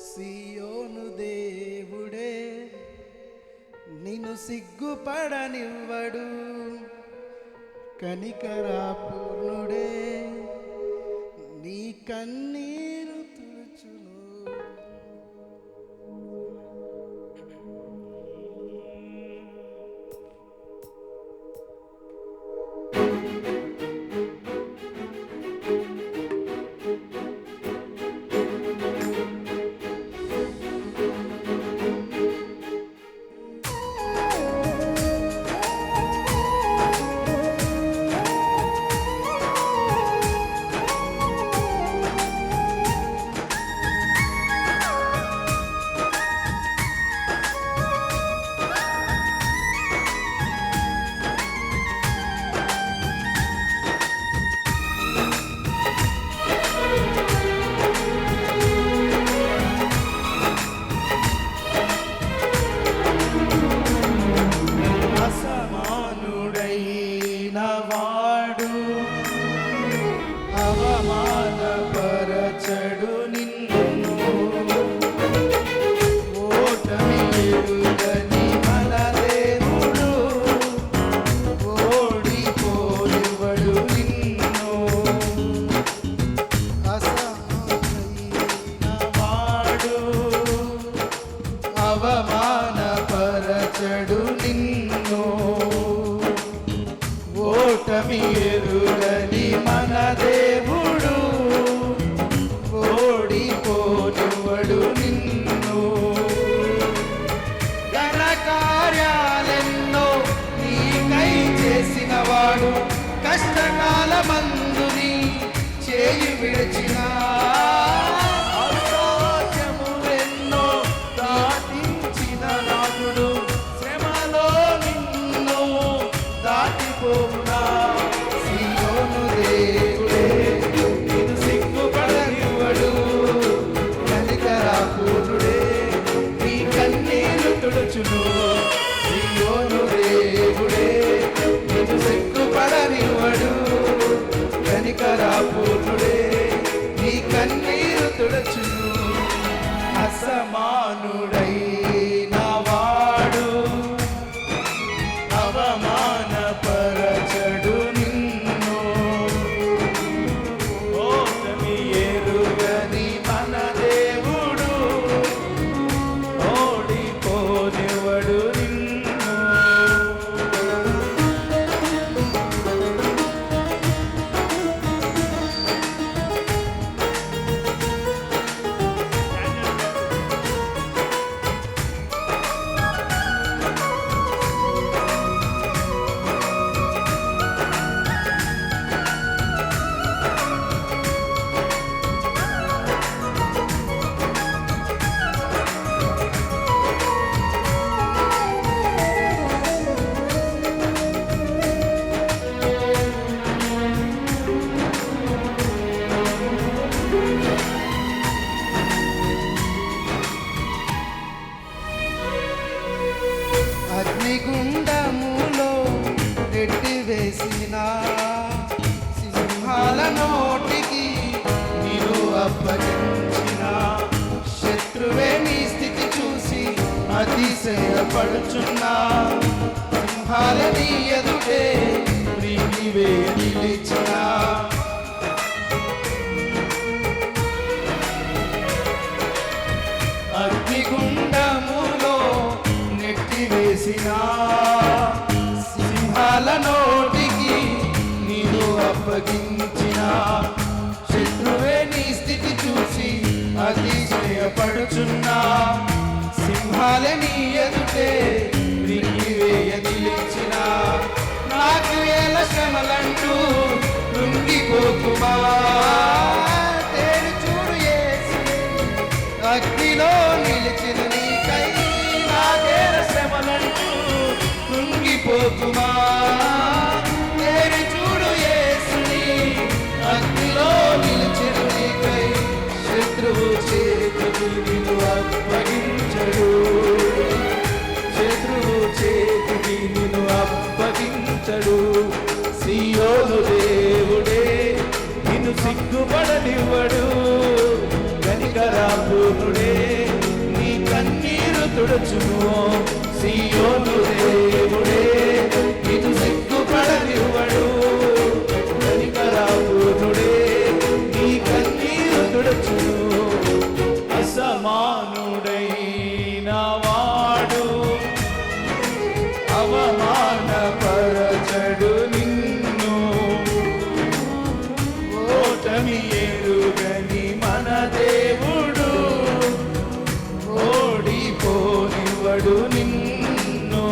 సియోను దేవుడే నిన్ను సిగ్గుపడనివ్వడు, కనికరాపూర్ణుడే నీ కన్నీరు తుడుచును. వాడు అవమానపరచడు నిన్ను, ఓటమి ఎరుగని మన దేవుడు ఓడిపోనివ్వడు నిన్ను. అసహ్యమైన వాడు అవమానపరచడు నిన్ను, ఓటమి ఎరుగని మన దేవుడు ఓడిపోనివ్వడు నిన్ను. ఘన కార్యాలెన్నో నీకై చేసిన వాడు, కష్టకాలమందుని చేయి విడిచిన అసాధ్యములెన్నో దాటించిన నాదుడు, శ్రమలో నిన్ను దాటిపోవునా. సియోను దేవుడే నిన్ను సిగ్గుపడనివ్వడు, కనికరాపూర్ణుడే నీ కన్నీరు తుడుచును. సియోను దేవుడే నిన్ను సిగ్గుపడనివ్వడు, కనికరాపూర్ణుడే నీ కన్నీరు తుడుచును. అసమానుడైన వాడు అవమానపరచడు నిన్ను, ఓటమి ఎరుగని మన దేవుడు ఓడిపోనివ్వడు నిన్ను. అగ్నిగుండములో నెట్టివేసిన సింహాల నోటికి నీరు అప్పగించిన శత్రువే నీ స్థితి చూసి అతిశయపడుచున్నా. సింహాల నీ ఎదుటే నీవే నిలిచిన అగ్నిగుండములో నెట్టివేసిన సింహాల నోటికి నీరు అప్పగించిన శత్రువే నీ స్థితి చూసి అతిశయపడుచున్నా. సింహాల నీ ఎదుటే రింగివేయ నిలిచిన నాకు వేల శ్రమలంటూ కృంగిపోకుమా. తేరు చూడు యేసు అగ్నిలో నిలిచిన నీకై నాకేల శ్రమలంటూ కృంగిపోకుమా. తేరు చూడు యేసుని అగ్నిలో నిలిచిన నీకై శత్రువు చేతికి నిన్ను అప్పగించడు, శత్రువు చేతికి నిన్ను అప్పగించడు. సియోను దేవుడే నిన్ను సిగ్గుపడనివ్వడు, కనికరాపూర్ణుడే తుడుచును. సియోను దేవుడే నిన్ను సిగ్గుపడనివ్వడు. కనికరాపూర్ణుడే నీ కన్నీరు తుడుచును. అసమానుడైన వాడు అవమానపరచడు నిన్ను. ఓటమి ఎరుగని మన దేవుడు ఓడిపోనివ్వడు నిన్ను.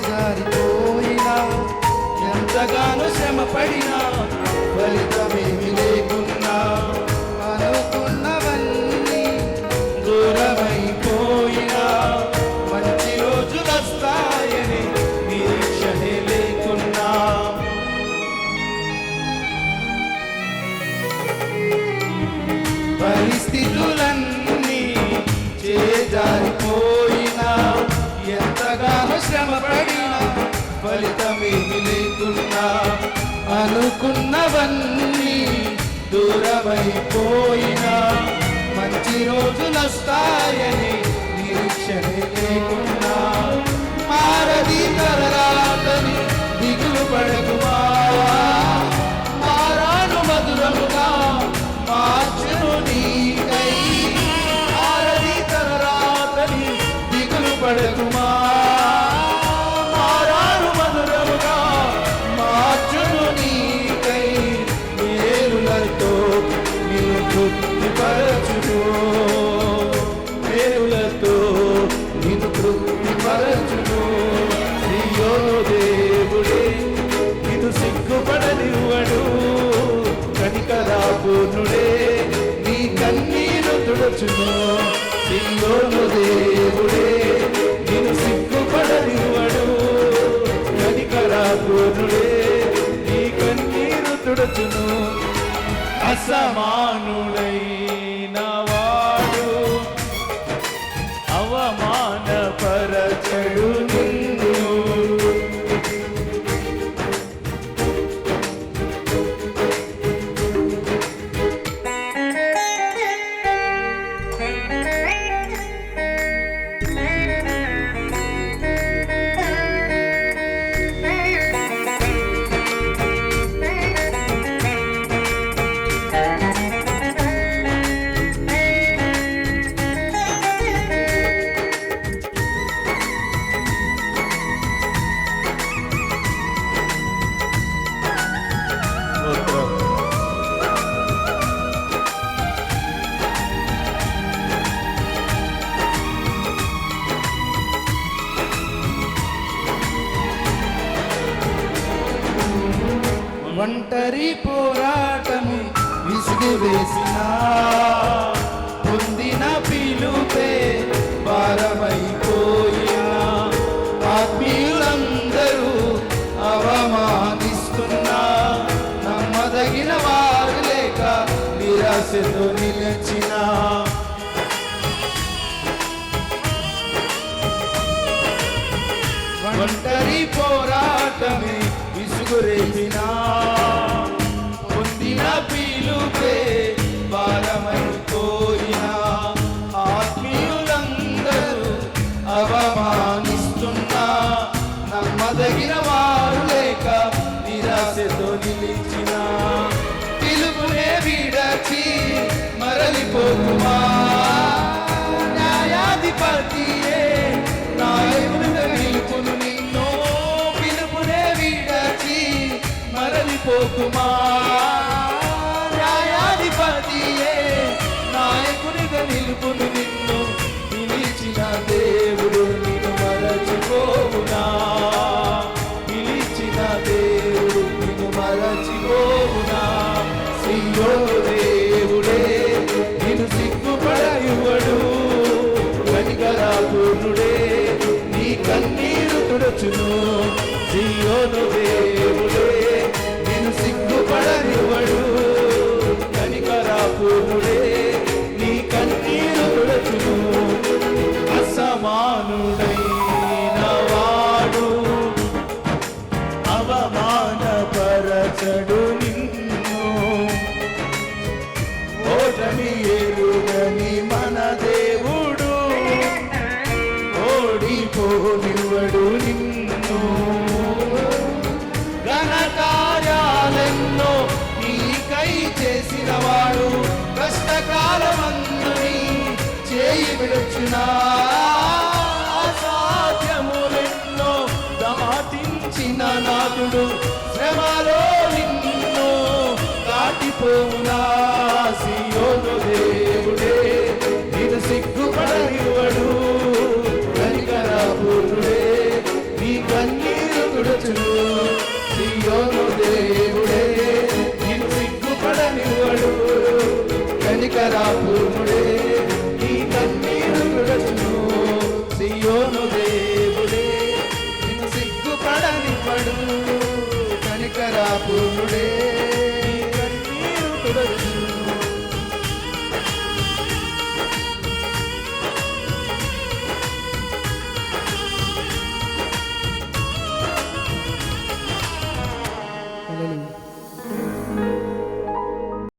చేజారిపోయినా ఎంతగానో శ్రమపడినా ఫలితమేమి లేకున్నా అనుకున్నవన్నీ దూరమైపోయినా మంచి రోజులు వస్తాయని నిరీక్షనే లేకున్నా పరిస్థితులన్నీ చేజారిపోయినా ఎంతగానో శ్రమపడినా ఫలితమేమి లేకున్నా అనుకున్నవన్నీ దూరమైపోయినా మంచి రోజులు వస్తాయని నిరీక్షనే లేకున్నా మారది తరరాతని దిగులు పడకుమా. మారాను మధురముగా మార్చును నీకై. మారది తరరాతని దిగులు పడకుమా. మారాను మధురముగా మార్చును నీకై. మేలులతో నిన్ను తృప్తిపరచును. మేలులతో నిన్ను తృప్తిపరచును. సియోను దేవుడే నిన్ను సిగ్గుపడనివ్వడు. కనికరాపూర్ణుడే నీ కన్నీరు తుడుచును. సియోను దేవుడే నిన్ను సిగ్గుపడనివ్వడు. కనికరాపూర్ణుడే నీ కన్నీరు తుడుచును. అసమానుడైన వాడు అవమానపరచడు నిన్ను. ఒంటరి పోరాటము విసుగు వేసినా పొందిన పిలుపే భారమైపోయినా ఆత్మీయులందరూ అవమానిస్తున్నా నమ్మదగిన వారు లేక నిరాశతో నిలిచిన ఒంటరి పోరాటమే విసుగురేసినా పొందిన పిలుపే భారమైపోయినా ఆత్మీయులందరూ అవమానిస్తున్నా నమ్మదగిన వారు లేక నిరాశతో నిలిచిన పిలుపునే విడచి మరలిపోకుమా. న్యాయాధిపతియే నాయకునిగా నిలుపును నిన్ను మరచిపోకుమా. న్యాయాధిపతియే నాయకునిగా నిలుపును నిన్ను పిలిచిన దేవుడు నిన్ను మరచిపోవునా. పిలిచిన దేవుడు నిన్ను మరచిపోవునా. సియోను దేవుడే నిన్ను సిగ్గుపడయువడు. కనికరాపూర్ణుడే నీ కన్నీరు తుడచును. సియోను దేవుడే నిన్ను సిగ్గుపడనివ్వడు. కనికరాపూర్ణుడే నీ కన్నీరు తుడచును. అసమానుడైన వాడు అవమానపరచడు నిన్ను. ఓటమి ఎరుగని మన దేవుడు ఓడిపోనివ్వడు నిన్ను. ఘనకార్యాలెన్నో నీకై చేసినవాడు కష్టకాలమందు నీ చేయి విడుచునా. అసాధ్యములెన్నో దాటించిన నాదుడు శ్రమలో నిన్ను దాటిపోవునా.